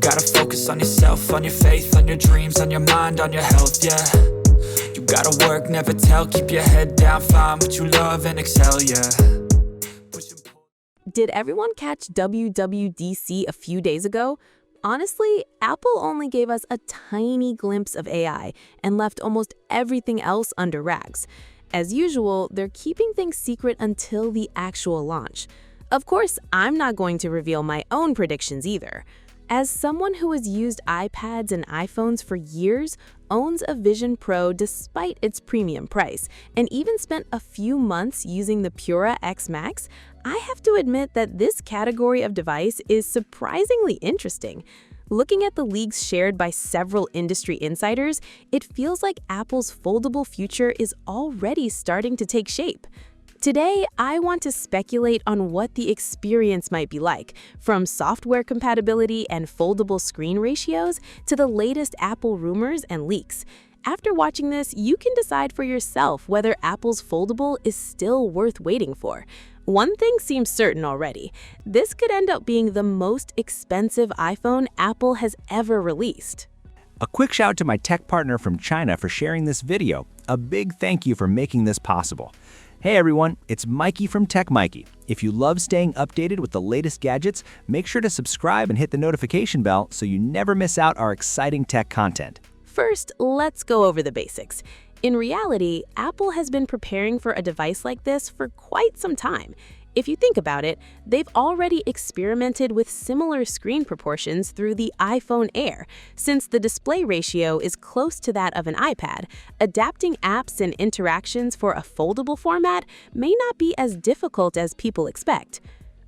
gotta focus on yourself, on your faith, on your dreams, on your mind, on your health, yeah. You gotta work, never tell, keep your head down, find what you love and excel, yeah. Did everyone catch WWDC a few days ago? Honestly, Apple only gave us a tiny glimpse of AI and left almost everything else under wraps. As usual, they're keeping things secret until the actual launch. Of course, I'm not going to reveal my own predictions either. As someone who has used iPads and iPhones for years, owns a Vision Pro despite its premium price, and even spent a few months using the Pura X Max, I have to admit that this category of device is surprisingly interesting. Looking at the leaks shared by several industry insiders, it feels like Apple's foldable future is already starting to take shape. Today, I want to speculate on what the experience might be like, from software compatibility and foldable screen ratios to the latest Apple rumors and leaks. After watching this, you can decide for yourself whether Apple's foldable is still worth waiting for. One thing seems certain already. This could end up being the most expensive iPhone Apple has ever released. A quick shout out to my tech partner from China for sharing this video. A big thank you for making this possible. Hey everyone, it's Maiky from techmaiky. If you love staying updated with the latest gadgets, make sure to subscribe and hit the notification bell so you never miss out our exciting tech content. First, let's go over the basics. In reality, Apple has been preparing for a device like this for quite some time. If you think about it, they've already experimented with similar screen proportions through the iPhone Air. Since the display ratio is close to that of an iPad, adapting apps and interactions for a foldable format may not be as difficult as people expect.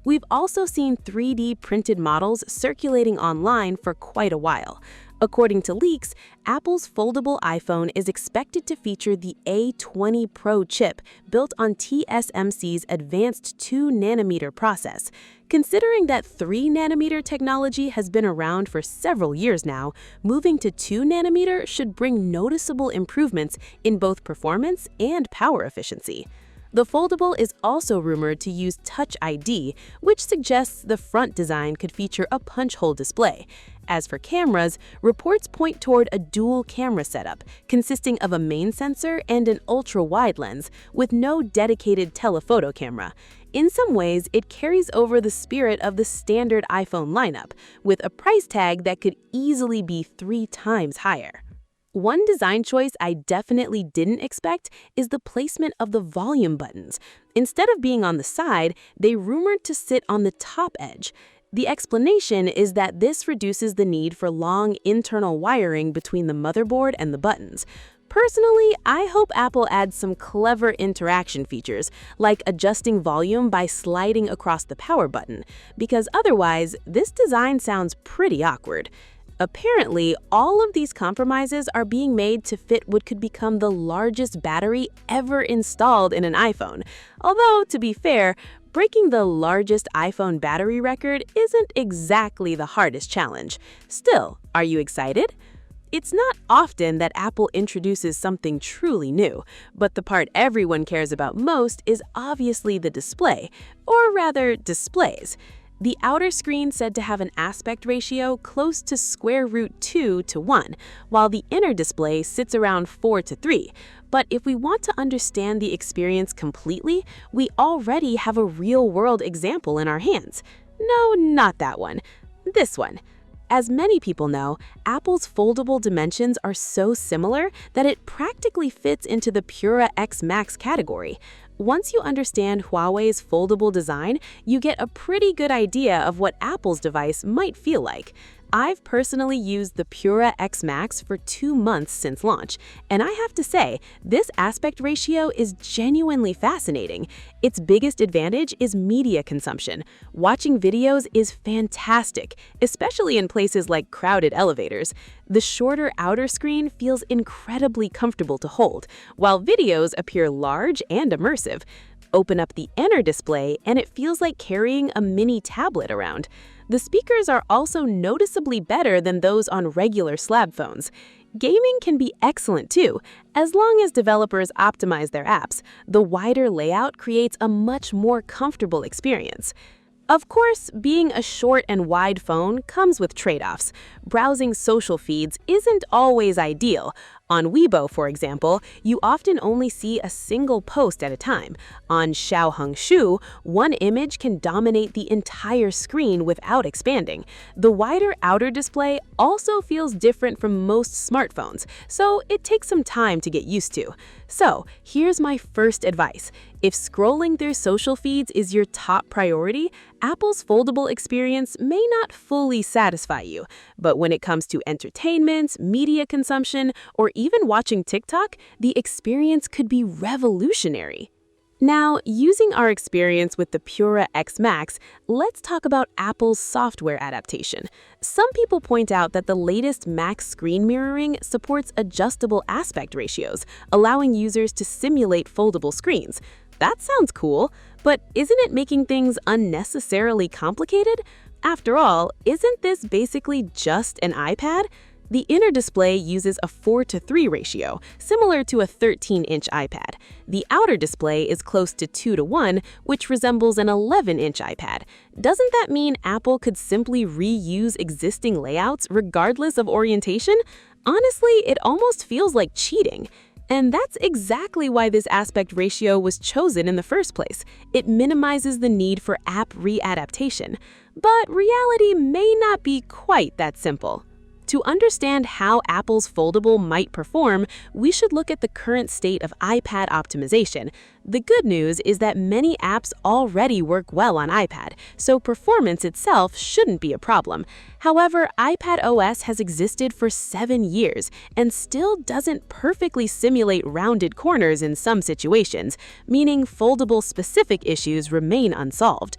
We've also seen 3D printed models circulating online for quite a while. According to leaks, Apple's foldable iPhone is expected to feature the A20 Pro chip built on TSMC's advanced 2nm process. Considering that 3nm technology has been around for several years now, moving to 2nm should bring noticeable improvements in both performance and power efficiency. The foldable is also rumored to use Touch ID, which suggests the front design could feature a punch hole display. As for cameras, reports point toward a dual camera setup consisting of a main sensor and an ultra-wide lens with no dedicated telephoto camera. In some ways, it carries over the spirit of the standard iPhone lineup, with a price tag that could easily be 3 times higher. One design choice I definitely didn't expect is the placement of the volume buttons. Instead of being on the side, they rumored to sit on the top edge. The explanation is that this reduces the need for long internal wiring between the motherboard and the buttons. Personally, I hope Apple adds some clever interaction features, like adjusting volume by sliding across the power button, because otherwise, this design sounds pretty awkward. Apparently, all of these compromises are being made to fit what could become the largest battery ever installed in an iPhone. Although, to be fair, breaking the largest iPhone battery record isn't exactly the hardest challenge. Still, are you excited? It's not often that Apple introduces something truly new, but the part everyone cares about most is obviously the display, or rather, displays. The outer screen said to have an aspect ratio close to √2 to 1, while the inner display sits around 4 to 3. But if we want to understand the experience completely, we already have a real-world example in our hands. No, not that one. This one. As many people know, Apple's foldable dimensions are so similar that it practically fits into the Pura X Max category. Once you understand Huawei's foldable design, you get a pretty good idea of what Apple's device might feel like. I've personally used the Pura X Max for 2 months since launch, and I have to say, this aspect ratio is genuinely fascinating. Its biggest advantage is media consumption. Watching videos is fantastic, especially in places like crowded elevators. The shorter outer screen feels incredibly comfortable to hold, while videos appear large and immersive. Open up the inner display, and it feels like carrying a mini tablet around. The speakers are also noticeably better than those on regular slab phones. Gaming can be excellent too, as long as developers optimize their apps. The wider layout creates a much more comfortable experience. Of course, being a short and wide phone comes with trade-offs. Browsing social feeds isn't always ideal. On Weibo, for example, you often only see a single post at a time. On Xiaohongshu, one image can dominate the entire screen without expanding. The wider outer display also feels different from most smartphones, so it takes some time to get used to. So, here's my first advice. If scrolling through social feeds is your top priority, Apple's foldable experience may not fully satisfy you. But when it comes to entertainment, media consumption, or even watching TikTok, the experience could be revolutionary. Now, using our experience with the Pura X Max, let's talk about Apple's software adaptation. Some people point out that the latest Max screen mirroring supports adjustable aspect ratios, allowing users to simulate foldable screens. That sounds cool, but isn't it making things unnecessarily complicated? After all, isn't this basically just an iPad? The inner display uses a 4:3 ratio, similar to a 13-inch iPad. The outer display is close to 2:1, which resembles an 11-inch iPad. Doesn't that mean Apple could simply reuse existing layouts regardless of orientation? Honestly, it almost feels like cheating. And that's exactly why this aspect ratio was chosen in the first place. It minimizes the need for app readaptation. But reality may not be quite that simple. To understand how Apple's foldable might perform, we should look at the current state of iPad optimization. The good news is that many apps already work well on iPad, so performance itself shouldn't be a problem. However, iPadOS has existed for 7 years and still doesn't perfectly simulate rounded corners in some situations, meaning foldable-specific issues remain unsolved.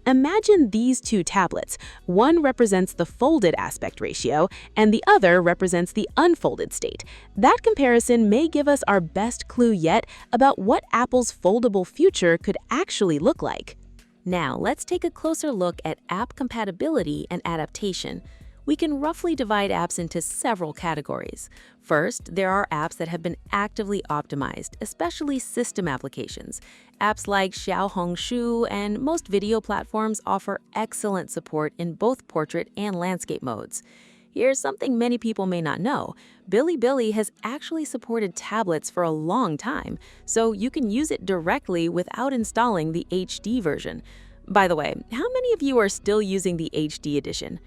Imagine these two tablets. One represents the folded aspect ratio, and the other represents the unfolded state. That comparison may give us our best clue yet about what Apple's foldable future could actually look like. Now, let's take a closer look at app compatibility and adaptation. We can roughly divide apps into several categories. First, there are apps that have been actively optimized, especially system applications. Apps like Xiaohongshu and most video platforms offer excellent support in both portrait and landscape modes. Here's something many people may not know. Bilibili has actually supported tablets for a long time, so you can use it directly without installing the HD version. By the way, how many of you are still using the HD edition?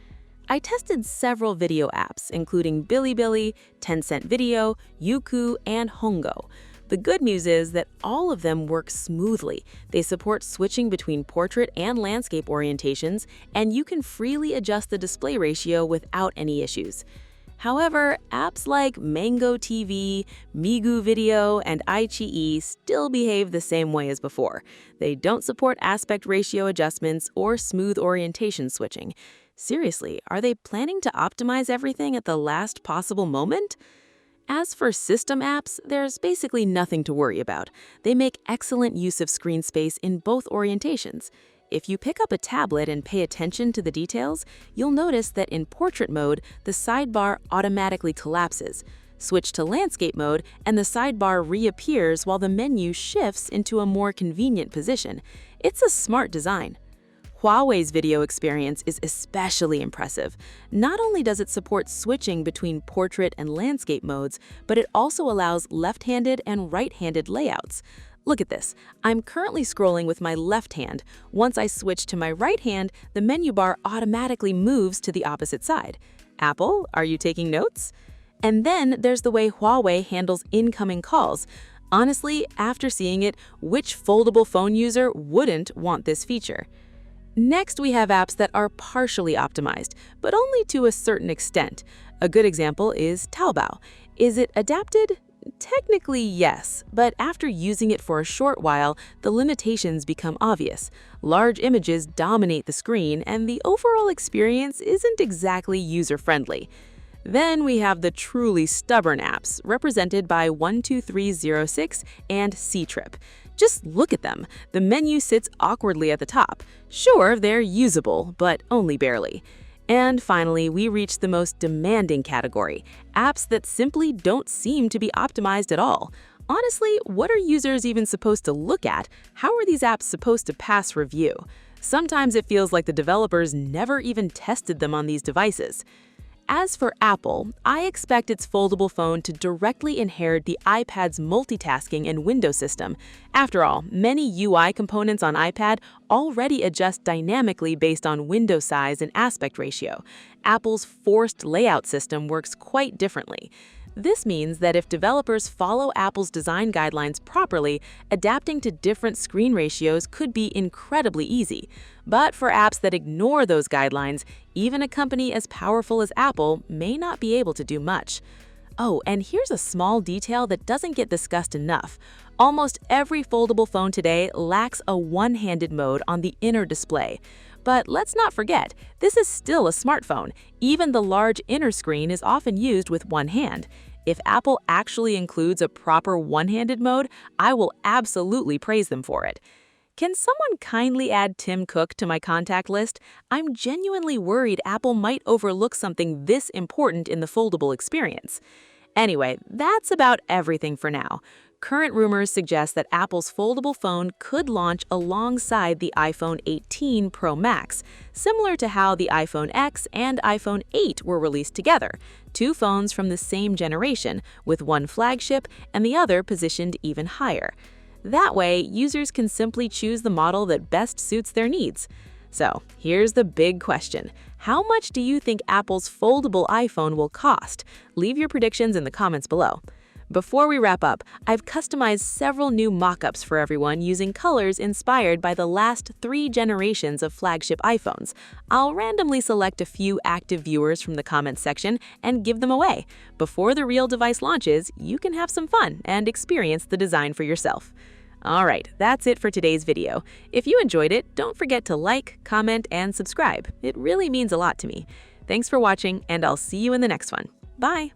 I tested several video apps, including Bilibili, Tencent Video, Youku, and Hongo. The good news is that all of them work smoothly. They support switching between portrait and landscape orientations, and you can freely adjust the display ratio without any issues. However, apps like Mango TV, Migu Video, and iQIYI still behave the same way as before. They don't support aspect ratio adjustments or smooth orientation switching. Seriously, are they planning to optimize everything at the last possible moment? As for system apps, there's basically nothing to worry about. They make excellent use of screen space in both orientations. If you pick up a tablet and pay attention to the details, you'll notice that in portrait mode, the sidebar automatically collapses. Switch to landscape mode, and the sidebar reappears while the menu shifts into a more convenient position. It's a smart design. Huawei's video experience is especially impressive. Not only does it support switching between portrait and landscape modes, but it also allows left-handed and right-handed layouts. Look at this. I'm currently scrolling with my left hand. Once I switch to my right hand, the menu bar automatically moves to the opposite side. Apple, are you taking notes? And then there's the way Huawei handles incoming calls. Honestly, after seeing it, which foldable phone user wouldn't want this feature? Next, we have apps that are partially optimized, but only to a certain extent. A good example is Taobao. Is it adapted? Technically, yes, but after using it for a short while, the limitations become obvious. Large images dominate the screen, and the overall experience isn't exactly user-friendly. Then we have the truly stubborn apps, represented by 12306 and Ctrip. Just look at them. The menu sits awkwardly at the top. Sure, they're usable, but only barely. And finally, we reach the most demanding category, apps that simply don't seem to be optimized at all. Honestly, what are users even supposed to look at? How are these apps supposed to pass review? Sometimes it feels like the developers never even tested them on these devices. As for Apple, I expect its foldable phone to directly inherit the iPad's multitasking and window system. After all, many UI components on iPad already adjust dynamically based on window size and aspect ratio. Apple's forced layout system works quite differently. This means that if developers follow Apple's design guidelines properly, adapting to different screen ratios could be incredibly easy. But for apps that ignore those guidelines, even a company as powerful as Apple may not be able to do much. Oh, and here's a small detail that doesn't get discussed enough. Almost every foldable phone today lacks a one-handed mode on the inner display. But let's not forget, this is still a smartphone. Even the large inner screen is often used with one hand. If Apple actually includes a proper one-handed mode, I will absolutely praise them for it. Can someone kindly add Tim Cook to my contact list? I'm genuinely worried Apple might overlook something this important in the foldable experience. Anyway, that's about everything for now. Current rumors suggest that Apple's foldable phone could launch alongside the iPhone 18 Pro Max, similar to how the iPhone X and iPhone 8 were released together, two phones from the same generation, with one flagship and the other positioned even higher. That way, users can simply choose the model that best suits their needs. So, here's the big question. How much do you think Apple's foldable iPhone will cost? Leave your predictions in the comments below. Before we wrap up, I've customized several new mock-ups for everyone using colors inspired by the last 3 generations of flagship iPhones. I'll randomly select a few active viewers from the comments section and give them away. Before the real device launches, you can have some fun and experience the design for yourself. Alright, that's it for today's video. If you enjoyed it, don't forget to like, comment, and subscribe. It really means a lot to me. Thanks for watching, and I'll see you in the next one. Bye!